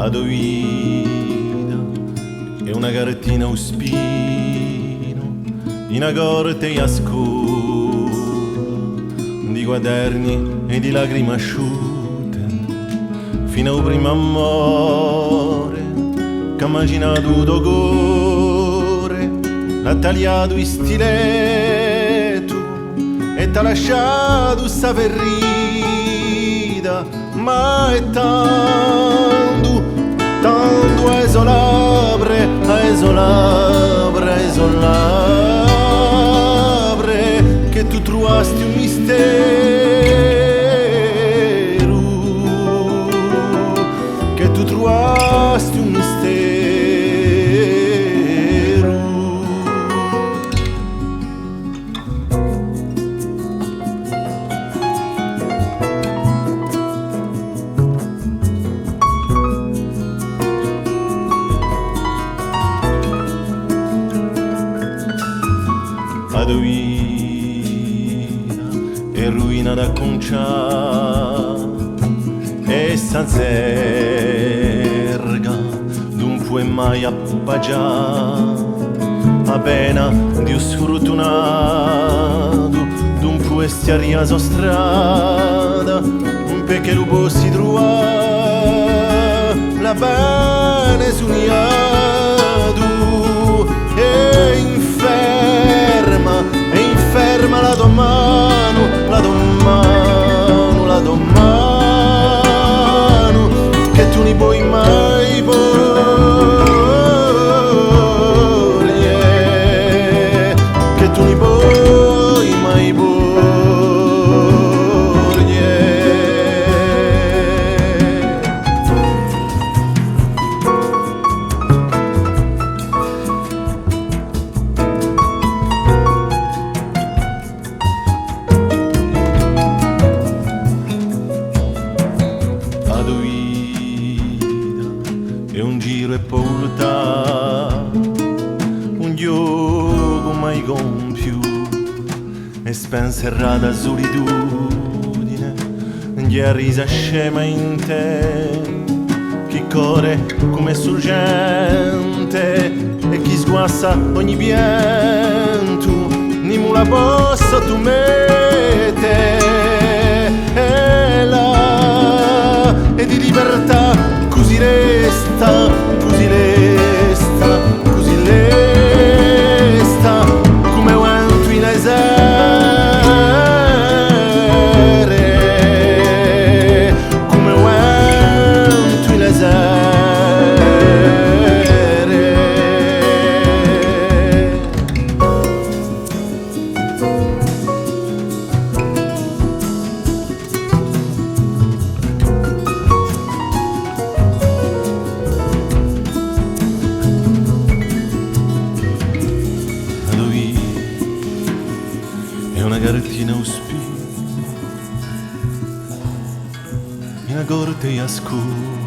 Adoida e una cartina uspino in una corte scura di quaderni e di lacrime asciutte fino al primo amore che ha macinato d'ogore, l'ha tagliato in stiletto e t'ha lasciato sta ferita, ma è tanto, tanto a esolare, a esolare, a esolare, che tu trovasti un mistero, che tu trovasti un mistero. Adoina e ruina da conciare e sta zerga non può mai appaggiare appena di sfortunato non può stare a sua strada perché lo posso trovare la bene sognato e inferma la tua mano, la tua mano, la tua mano, che tu ne puoi mai porgere, che tu ne puoi mai e un giro e porta un gioco mai compiù e spenserrata solitudine gli ha risa scema in te chi corre come sorgente e chi sguassa ogni pianto ni mula possa tu mette e là e di libertà così resta, così resta, così resta, come vento in esere, come vento in esere. E una cartina uspina in una corte scura